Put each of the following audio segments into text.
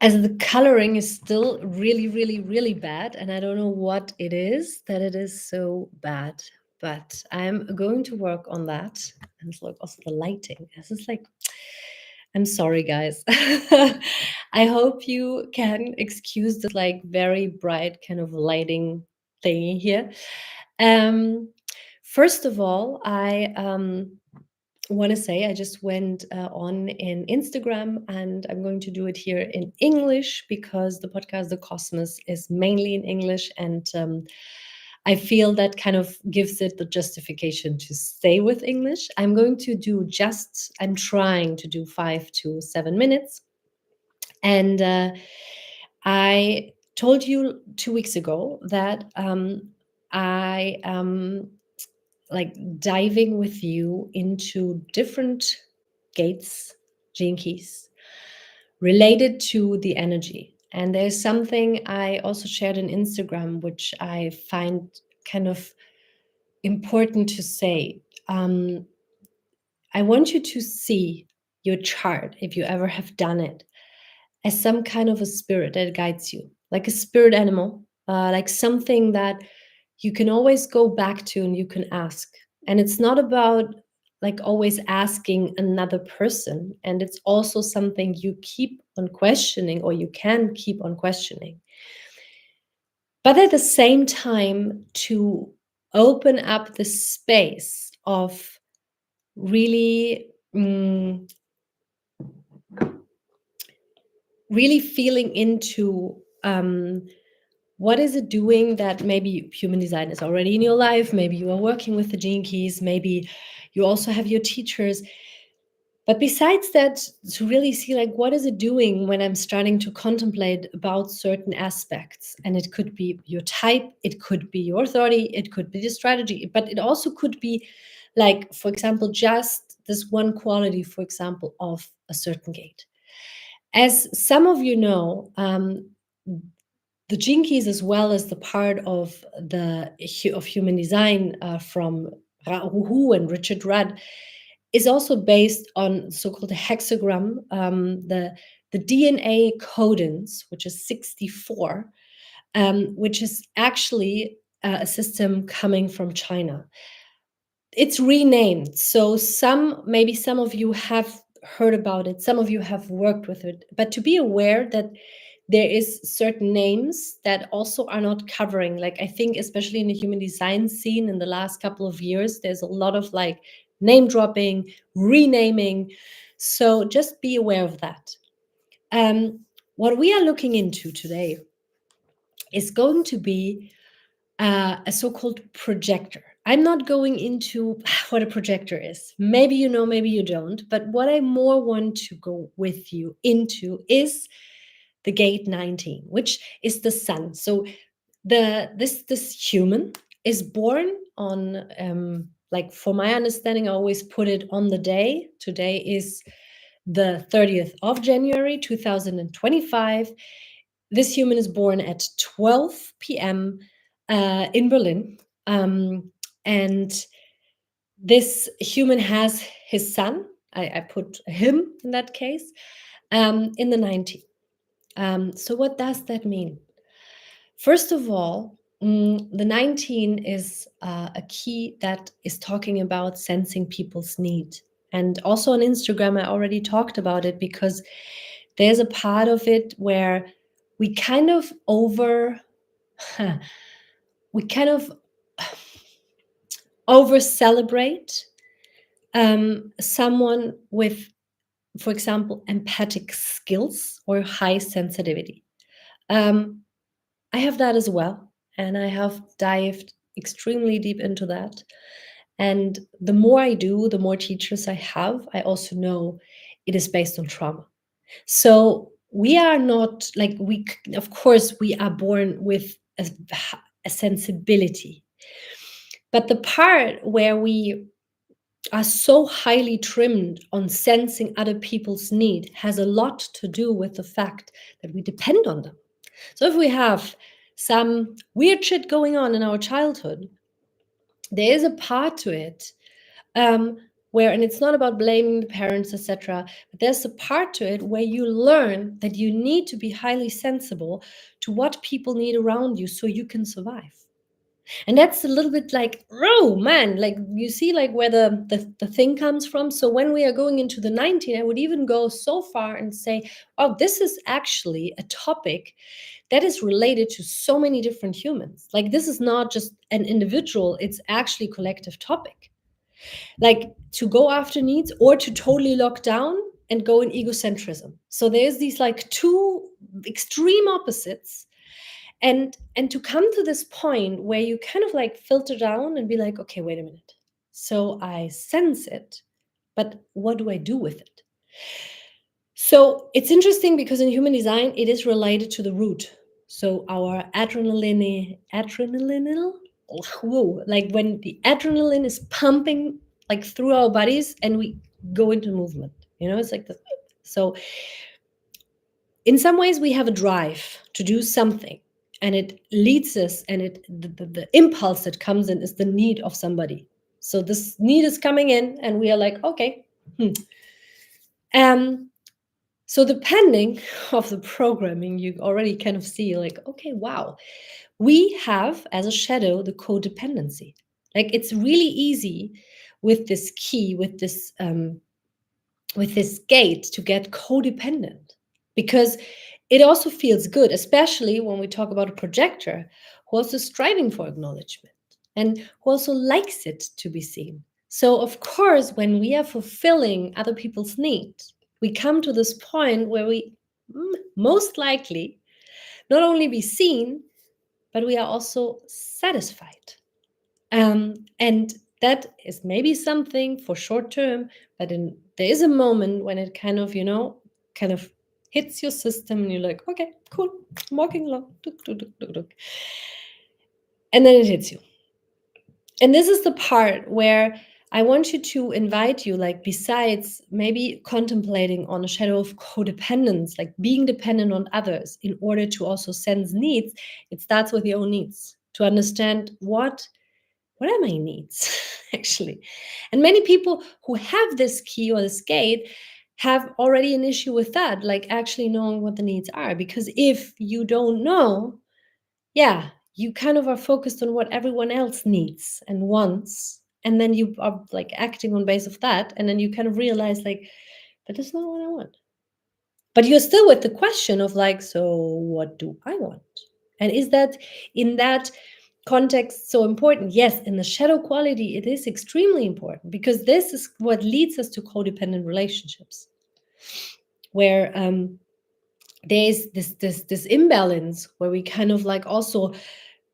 as the coloring is still really, really, really bad, and I don't know what it is that it is so bad, but I'm going to work on that. And look, also the lighting. This is like, I'm sorry, guys. I hope you can excuse this like very bright kind of lighting thingy here. First of all, I want to say I just went on in Instagram, and I'm going to do it here in English because the podcast The Cosmos is mainly in English, and I feel that kind of gives it the justification to stay with English. I'm trying to do 5 to 7 minutes. And I told you 2 weeks ago that I am like diving with you into different gates, gene keys, related to the energy. And there's something I also shared on Instagram, which I find kind of important to say. I want you to see your chart, if you ever have done it, as some kind of a spirit that guides you, like a spirit animal, like something that you can always go back to and you can ask. And it's not about like always asking another person. And it's also something you keep on questioning, or you can keep on questioning. But at the same time, to open up the space of really, really feeling into what is it doing that maybe human design is already in your life, maybe you are working with the gene keys, maybe you also have your teachers. But besides that, to really see like what is it doing when I'm starting to contemplate about certain aspects. And it could be your type, it could be your authority, it could be the strategy, but it also could be like, for example, just this one quality, for example, of a certain gate. As some of you know, the gene keys, as well as the part of human design from Rahu and Richard Rudd, is also based on so-called hexagram, the DNA codons, which is 64, which is actually a system coming from China. It's renamed, so maybe some of you have heard about it, some of you have worked with it, but to be aware that there is certain names that also are not covering. Like, I think especially in the human design scene in the last couple of years, there's a lot of like name dropping, renaming. So just be aware of that. What we are looking into today is going to be a so-called projector. I'm not going into what a projector is. Maybe you know, maybe you don't. But what I more want to go with you into is the gate 19, which is the sun. So this human is born on like, for my understanding, I always put it on the day. Today is the 30th of January 2025. This human is born at 12 p.m. In Berlin, and this human has his sun. I put him in that case, in the 19. So what does that mean? First of all, the 19 is a key that is talking about sensing people's need. And also on Instagram, I already talked about it, because there's a part of it where we kind of over celebrate someone with, for example, empathic skills or high sensitivity. I have that as well, and I have dived extremely deep into that. And the more I do, the more teachers I have, I also know it is based on trauma. So we are not like, of course, we are born with a sensibility. But the part where we are so highly trimmed on sensing other people's need has a lot to do with the fact that we depend on them. So if we have some weird shit going on in our childhood, there is a part to it where, and it's not about blaming the parents, etc., but there's a part to it where you learn that you need to be highly sensible to what people need around you so you can survive. And that's a little bit like, oh man, like you see like where the thing comes from. So when we are going into the 19, I would even go so far and say, oh, this is actually a topic that is related to so many different humans. Like this is not just an individual, it's actually a collective topic. Like to go after needs or to totally lock down and go in egocentrism. So there's these like two extreme opposites, and to come to this point where you kind of like filter down and be like, okay, wait a minute, so I sense it, but what do I do with it? So it's interesting because in human design it is related to the root. So our adrenaline, whoa, like when the adrenaline is pumping like through our bodies and we go into movement, you know, it's like this. So in some ways we have a drive to do something, and it leads us, and the impulse that comes in is the need of somebody. So this need is coming in and we are like, okay, so depending of the programming, you already kind of see like, okay, wow, we have as a shadow the codependency. Like it's really easy with this key, with this gate to get codependent, because it also feels good, especially when we talk about a projector who also striving for acknowledgement and who also likes it to be seen. So of course, when we are fulfilling other people's needs, we come to this point where we most likely not only be seen, but we are also satisfied. And that is maybe something for short term, but there is a moment when it kind of, kind of hits your system and you're like, okay, cool, I'm walking along, tuk, tuk, tuk, tuk, tuk. And then it hits you. And this is the part where I want you to invite you, like, besides maybe contemplating on a shadow of codependence, like being dependent on others in order to also sense needs, it starts with your own needs, to understand what are my needs actually. And many people who have this key or this gate have already an issue with that, like actually knowing what the needs are. Because if you don't know, yeah, you kind of are focused on what everyone else needs and wants, and then you are like acting on base of that, and then you kind of realize like, but that's not what I want. But you're still with the question of like, so what do I want? And is that in that context so important? Yes, in the shadow quality, it is extremely important, because this is what leads us to codependent relationships, where there's this imbalance where we kind of like also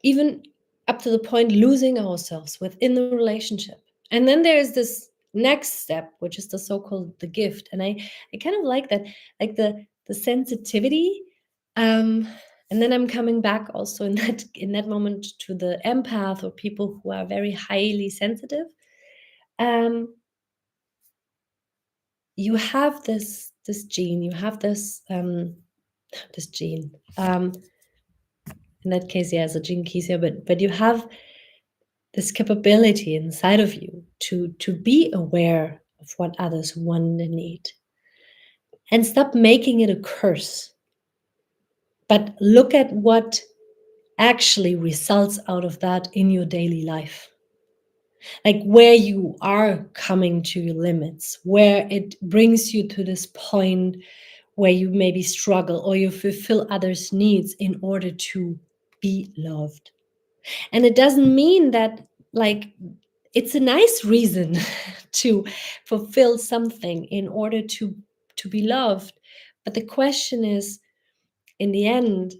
even up to the point losing ourselves within the relationship. And then there's this next step, which is the so-called the gift. And I kind of like that, like the sensitivity. And then I'm coming back also in that moment to the empath, or people who are very highly sensitive. You have this gene, you have this gene. In that case, yeah, it's a gene keys here, but you have this capability inside of you to be aware of what others want and need, and stop making it a curse, but look at what actually results out of that in your daily life, like where you are coming to your limits, where it brings you to this point where you maybe struggle or you fulfill others' needs in order to be loved. And it doesn't mean that, like, it's a nice reason to fulfill something in order to be loved, but the question is, in the end,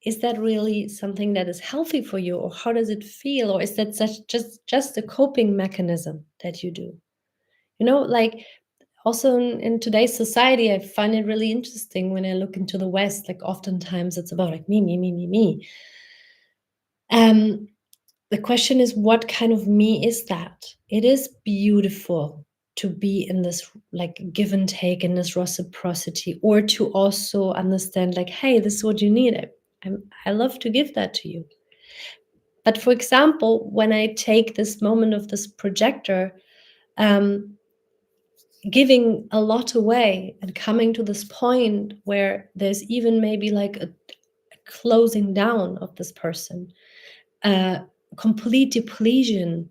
is that really something that is healthy for you, or how does it feel, or is that just a coping mechanism that you do? Like, also in today's society, I find it really interesting when I look into the West, like oftentimes it's about like me, me, me, me, me. The question is, what kind of me is that? It is beautiful to be in this like give and take, in this reciprocity, or to also understand like, hey, this is what you need. I love to give that to you. But for example, when I take this moment of this projector, giving a lot away and coming to this point where there's even maybe like a closing down of this person, complete depletion.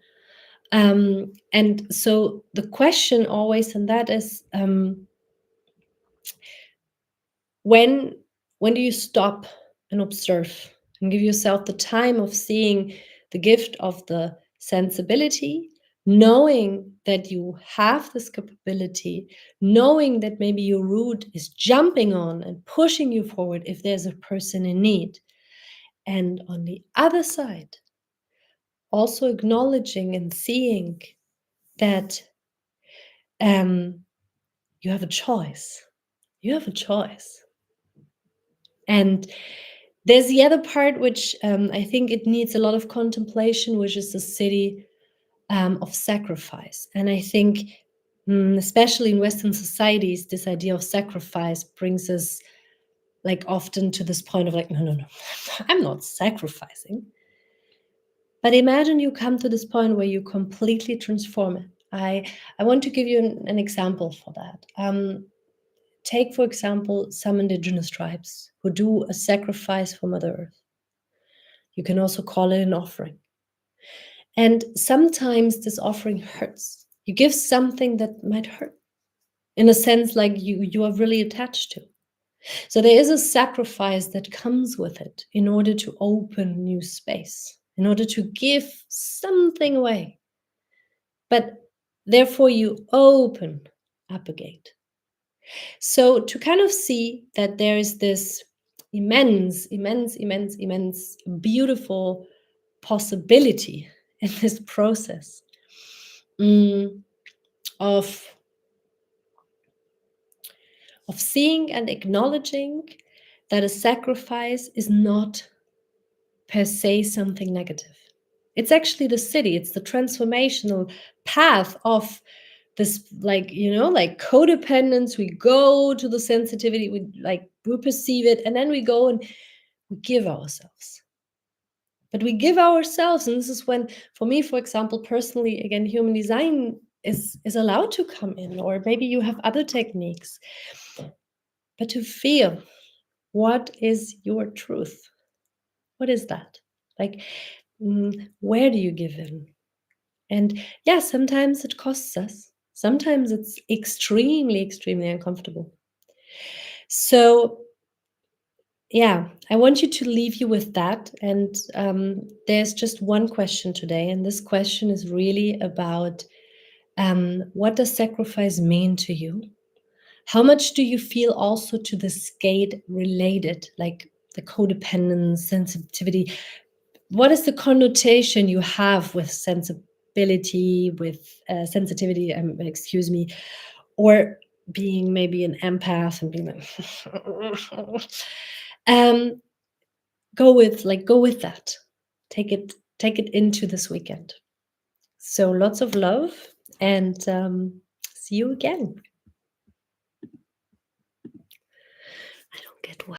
And so the question always in that is, when do you stop and observe and give yourself the time of seeing the gift of the sensibility, knowing that you have this capability, knowing that maybe your root is jumping on and pushing you forward if there's a person in need, and on the other side also acknowledging and seeing that you have a choice. You have a choice. And there's the other part, which I think it needs a lot of contemplation, which is the city of sacrifice. And I think, especially in Western societies, this idea of sacrifice brings us like often to this point of like, no, I'm not sacrificing. But imagine you come to this point where you completely transform it. I want to give you an example for that. Take, for example, some indigenous tribes who do a sacrifice for Mother Earth. You can also call it an offering. And sometimes this offering hurts. You give something that might hurt, in a sense like you are really attached to. So there is a sacrifice that comes with it in order to open new space, in order to give something away. But therefore you open up a gate. So to kind of see that there is this immense, beautiful possibility in this process, of seeing and acknowledging that a sacrifice is not per se something negative. It's actually the city, it's the transformational path of this, like, like codependence. We go to the sensitivity, we perceive it, and then we go and we give ourselves. But we give ourselves, and this is when, for me, for example, personally, again, human design is allowed to come in, or maybe you have other techniques. But to feel, what is your truth? What is that? Like, where do you give in? And yeah, sometimes it costs us. Sometimes it's extremely, extremely uncomfortable. So yeah, I want you to leave you with that. And there's just one question today. And this question is really about, what does sacrifice mean to you? How much do you feel also to the skate related, like the codependence, sensitivity? What is the connotation you have with sensibility, with sensitivity, excuse me, or being maybe an empath and being like, go with that. Take it into this weekend. So lots of love, and see you again. I don't get why.